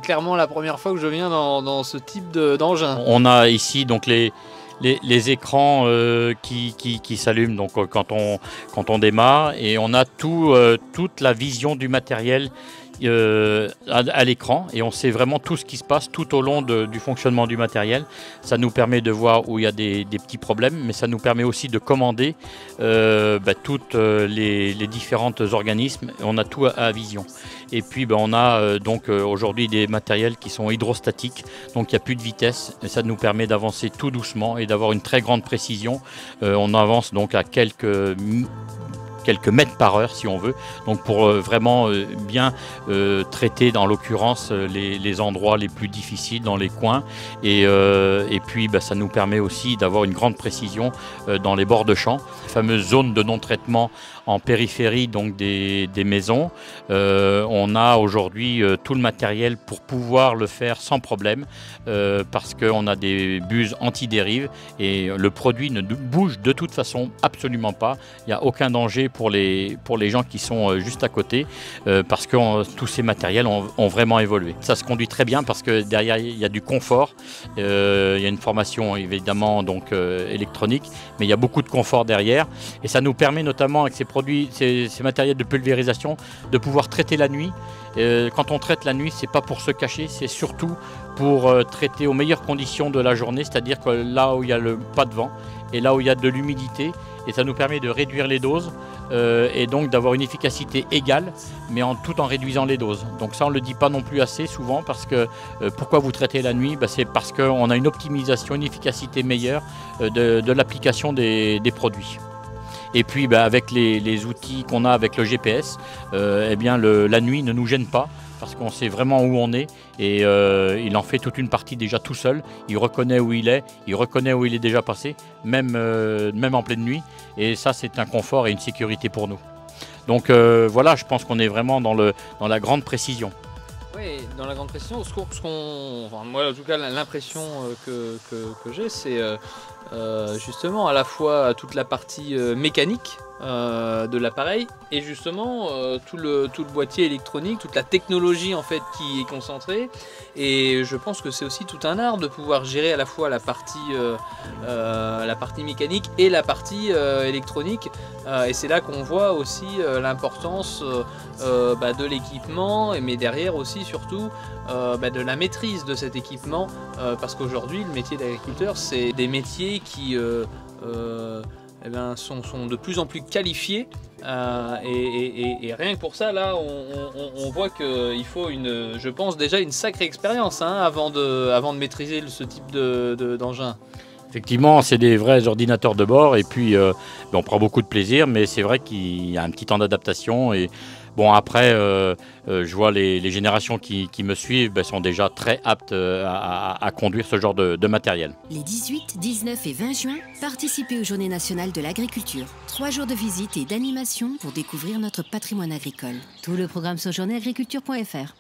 clairement la première fois que je viens dans ce type d'engin. On a ici donc les écrans qui s'allument donc, quand on démarre, et on a toute la vision du matériel à l'écran, et on sait vraiment tout ce qui se passe tout au long du fonctionnement du matériel. Ça nous permet de voir où il y a des petits problèmes, mais ça nous permet aussi de commander toutes les différents organismes. On a tout à vision. Et puis on a donc aujourd'hui des matériels qui sont hydrostatiques, donc il n'y a plus de vitesse, et ça nous permet d'avancer tout doucement et d'avoir une très grande précision. On avance donc à quelques mètres par heure si on veut, donc pour vraiment bien traiter dans l'occurrence les endroits les plus difficiles dans les coins, et puis ça nous permet aussi d'avoir une grande précision dans les bords de champ, les fameuses zones de non-traitement en périphérie donc des maisons. On a aujourd'hui tout le matériel pour pouvoir le faire sans problème, parce qu'on a des buses anti-dérive et le produit ne bouge de toute façon absolument pas. Il n'y a aucun danger pour les gens qui sont juste à côté, parce que tous ces matériels ont vraiment évolué. Ça se conduit très bien parce que derrière il y a du confort, il y a une formation évidemment donc électronique, mais il y a beaucoup de confort derrière, et ça nous permet notamment avec ces produits, ces matériels de pulvérisation, de pouvoir traiter la nuit. Quand on traite la nuit, c'est pas pour se cacher, c'est surtout pour traiter aux meilleures conditions de la journée, c'est-à-dire que là où il y a pas de vent et là où il y a de l'humidité, et ça nous permet de réduire les doses et donc d'avoir une efficacité égale, mais tout en réduisant les doses. Donc ça, on ne le dit pas non plus assez souvent, parce que pourquoi vous traitez la nuit, c'est parce qu'on a une optimisation, une efficacité meilleure de l'application des produits. Et puis avec les outils qu'on a avec le GPS, la nuit ne nous gêne pas, parce qu'on sait vraiment où on est, et il en fait toute une partie déjà tout seul. Il reconnaît où il est, il reconnaît où il est déjà passé, même en pleine nuit, et ça c'est un confort et une sécurité pour nous. Donc voilà, je pense qu'on est vraiment dans la grande précision. Oui, dans la grande précision, moi en tout cas l'impression que j'ai, c'est justement à la fois toute la partie mécanique de l'appareil, et justement tout le boîtier électronique, toute la technologie en fait qui est concentrée. Et je pense que c'est aussi tout un art de pouvoir gérer à la fois la partie mécanique et la partie électronique, et c'est là qu'on voit aussi l'importance de l'équipement, mais derrière aussi surtout de la maîtrise de cet équipement, parce qu'aujourd'hui le métier d'agriculteur, c'est des métiers qui sont de plus en plus qualifiés, et rien que pour ça, là, on voit qu'il faut je pense déjà une sacrée expérience avant de maîtriser ce type d'engin. Effectivement, c'est des vrais ordinateurs de bord, et puis on prend beaucoup de plaisir, mais c'est vrai qu'il y a un petit temps d'adaptation. Et bon, après, je vois les générations qui me suivent sont déjà très aptes à conduire ce genre de matériel. Les 18, 19 et 20 juin, participez aux Journées nationales de l'agriculture. 3 jours de visite et d'animation pour découvrir notre patrimoine agricole. Tout le programme sur journéeagriculture.fr.